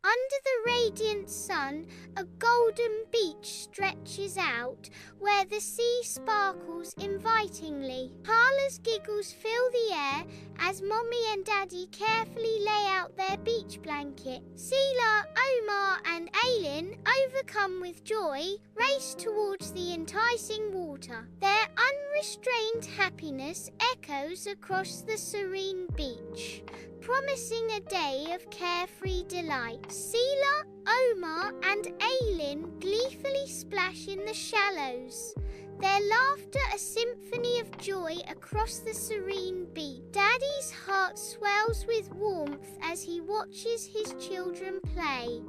Under the radiant sun, a golden beach stretches out, where the sea sparkles invitingly. Hala's giggles fill the air as Mommy and Daddy carefully lay out their beach blanket. Seela, Omar and Aylin, overcome with joy, race towards the enticing water. Their unrestrained happiness echoes across the serene beach, promising a day of carefree delight. Seela, Omar and Aylin gleefully splash in the shallows, their laughter a symphony of joy across the serene beach. Daddy's heart swells with warmth as he watches his children play,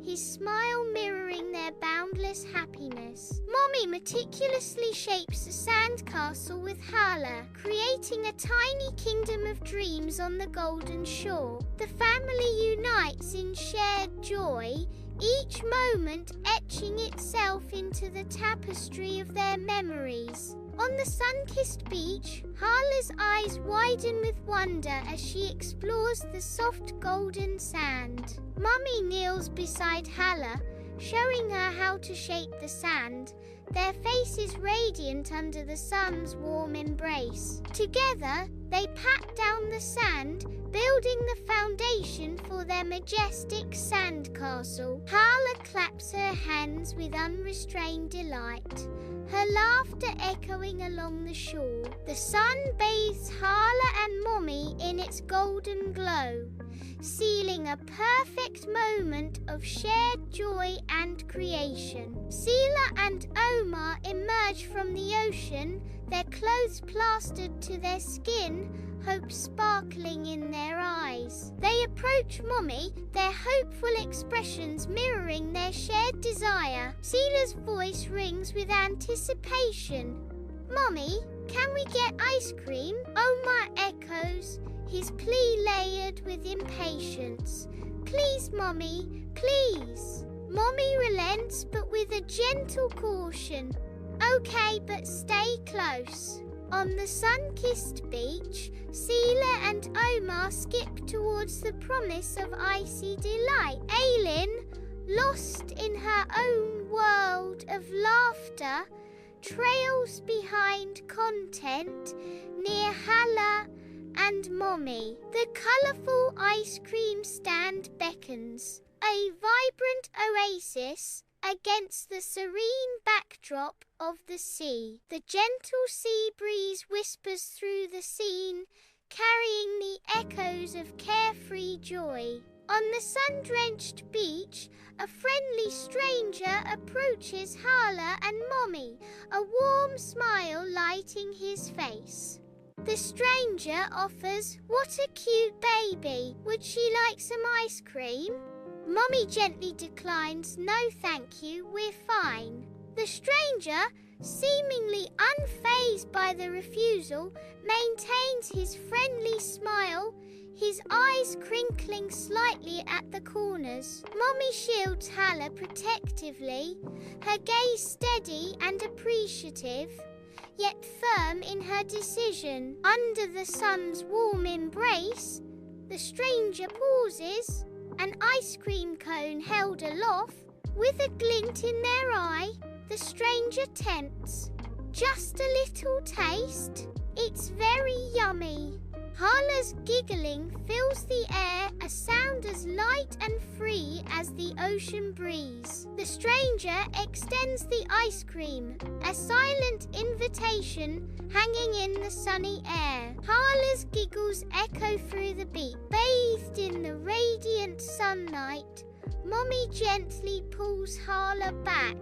his smile mirroring their boundless happiness. Mommy meticulously shapes a sandcastle with Hala, creating a tiny kingdom of dreams on the golden shore. The family unites in shared joy, each moment etching itself into the tapestry of their memories. On the sun-kissed beach, Hala's eyes widen with wonder as she explores the soft golden sand. Mummy kneels beside Hala, showing her how to shape the sand, their faces radiant under the sun's warm embrace. Together, they pat down the sand, building the foundation for their majestic sandcastle. Hala claps her hands with unrestrained delight, her laughter echoing along the shore. The sun bathes Hala and Mommy in its golden glow, sealing a perfect moment of shared joy and creation. Seela and Omar emerge from the ocean, their clothes plastered to their skin, hope sparkling in their eyes. They approach Mommy, their hopeful expressions mirroring their shared desire. Seela's voice rings with anticipation. "Mommy, can we get ice cream?" Omar echoes, his plea layered with impatience. "Please, Mommy, please." Mommy relents, but with a gentle caution. "Okay, but stay close." On the sun-kissed beach, Seela and Omar skip towards the promise of icy delight. Aylin, lost in her own world of laughter, trails behind content near Hala and Mommy. The colourful ice cream stand beckons, a vibrant oasis against the serene backdrop of the sea. The gentle sea breeze whispers through the scene, carrying the echoes of carefree joy. On the sun-drenched beach, a friendly stranger approaches Hala and Mommy, a warm smile lighting his face. The stranger offers, "What a cute baby. Would she like some ice cream?" Mommy gently declines, "No thank you, we're fine." The stranger, seemingly unfazed by the refusal, maintains his friendly smile, his eyes crinkling slightly at the corners. Mommy shields Hala protectively, her gaze steady and appreciative, yet firm in her decision. Under the sun's warm embrace, the stranger pauses, an ice cream cone held aloft. With a glint in their eye, the stranger tempts. "Just a little taste? It's very yummy." Hala's giggling fills the air, a sound as light and free as the ocean breeze. The stranger extends the ice cream, a silent invitation hanging in the sunny air. Hala's giggles echo through the beach. Bathed in the radiant sunlight, Mommy gently pulls Hala back,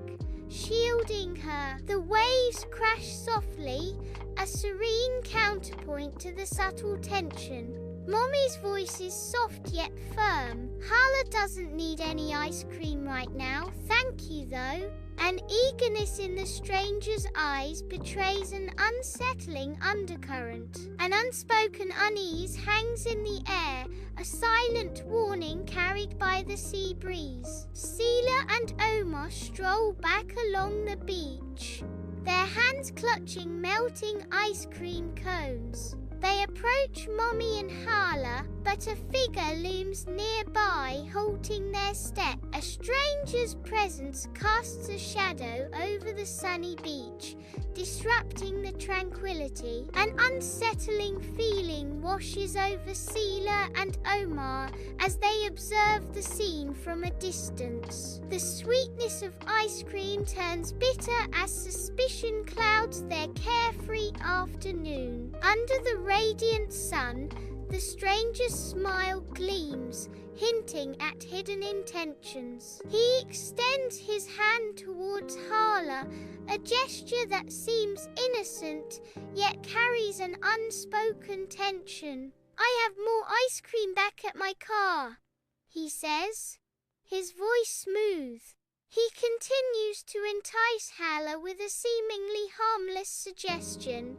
shielding her. The waves crash softly, a serene counterpoint to the subtle tension. Mommy's voice is soft yet firm. "Hala doesn't need any ice cream right now, thank you though." An eagerness in the stranger's eyes betrays an unsettling undercurrent. An unspoken unease hangs in the air, a silent warning carried by the sea breeze. Seela and Omar stroll back along the beach, their hands clutching melting ice cream cones. They approach Mommy and Hala, but a figure looms nearby, holding halting their step. A stranger's presence casts a shadow over the sunny beach, disrupting the tranquility. An unsettling feeling washes over Seela and Omar as they observe the scene from a distance. The sweetness of ice cream turns bitter as suspicion clouds their carefree afternoon. Under the radiant sun, the stranger's smile gleams, hinting at hidden intentions. He extends his hand towards Hala, a gesture that seems innocent, yet carries an unspoken tension. "I have more ice cream back at my car," he says, his voice smooth. He continues to entice Hala with a seemingly harmless suggestion.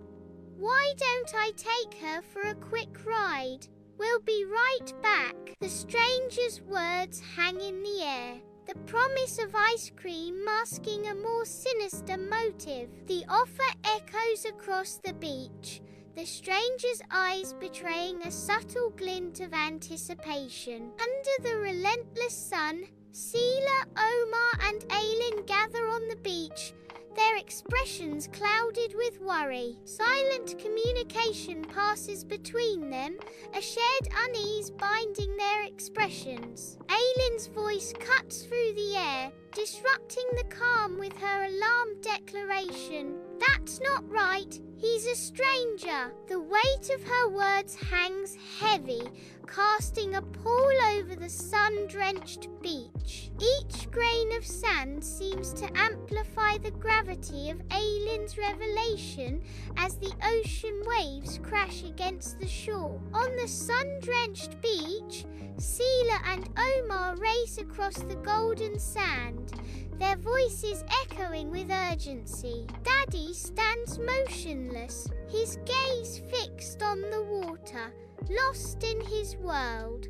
"Why don't I take her for a quick ride? We'll be right back." The stranger's words hang in the air, the promise of ice cream masking a more sinister motive. The offer echoes across the beach, the stranger's eyes betraying a subtle glint of anticipation. Under the relentless sun, Seela, Omar and Aylin gather on the beach, their expressions clouded with worry. Silent communication passes between them, a shared unease binding their expressions. Aylin's voice cuts through the air, disrupting the calm with her alarmed declaration. "That's not right. He's a stranger." The weight of her words hangs heavy, casting a pall over the sun-drenched beach. Each grain of sand seems to amplify the gravity of Aylin's revelation as the ocean waves crash against the shore. On the sun-drenched beach, Seela and Omar race across the golden sand, their voices echoing with urgency. Daddy stands motionless, his gaze fixed on the water, lost in his world,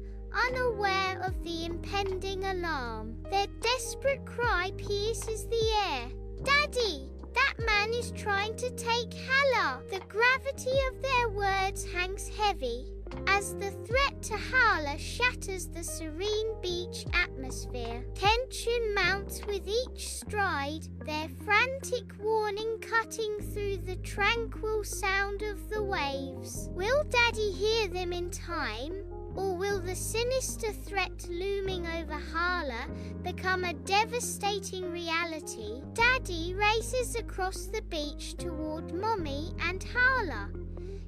unaware of the impending alarm. Their desperate cry pierces the air. "Daddy, that man is trying to take Hala." The gravity of their words hangs heavy as the threat to Hala shatters the serene beach atmosphere. Tension mounts with each stride, their frantic warning cutting through the tranquil sound of the waves. Will Daddy hear them in time? Or will the sinister threat looming over Hala become a devastating reality? Daddy races across the beach toward Mommy and Hala,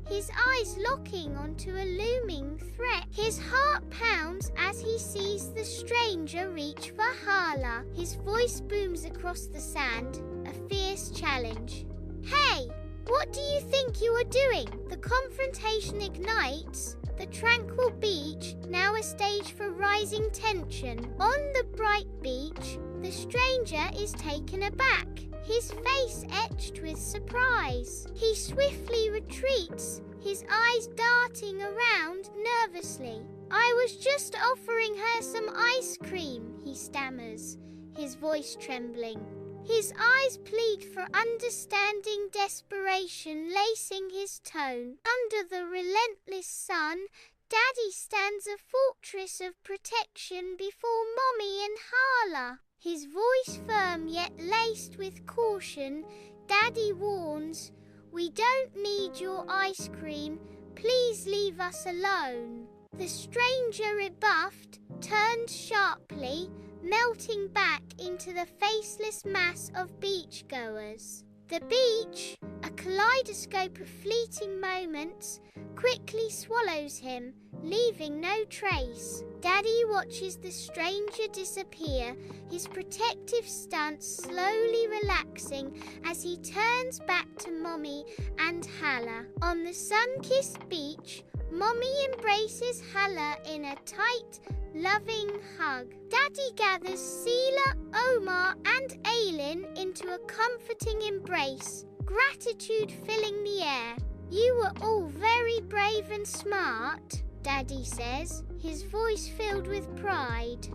his eyes locking onto a looming threat. His heart pounds as he sees the stranger reach for Hala. His voice booms across the sand, a fierce challenge. "Hey, what do you think you are doing?" The confrontation ignites, the tranquil beach now a stage for rising tension. On the bright beach, the stranger is taken aback, his face etched with surprise. He swiftly retreats, his eyes darting around nervously. "I was just offering her some ice cream," he stammers, his voice trembling. His eyes plead for understanding desperation lacing his tone. Under the relentless sun, Daddy stands a fortress of protection before Mommy and Hala. His voice firm yet laced with caution, Daddy warns, "We don't need your ice cream. Please leave us alone." The stranger, rebuffed, turns sharply, melting back into the faceless mass of beachgoers. The beach, a kaleidoscope of fleeting moments, quickly swallows him, leaving no trace. Daddy watches the stranger disappear, his protective stance slowly relaxing as he turns back to Mommy and Hala. On the sun-kissed beach, Mommy embraces Hala in a tight, loving hug. Daddy gathers Seela, Omar and Aylin into a comforting embrace, gratitude filling the air. "You were all very brave and smart," Daddy says, his voice filled with pride.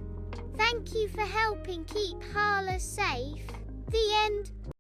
"Thank you for helping keep Hala safe." The end.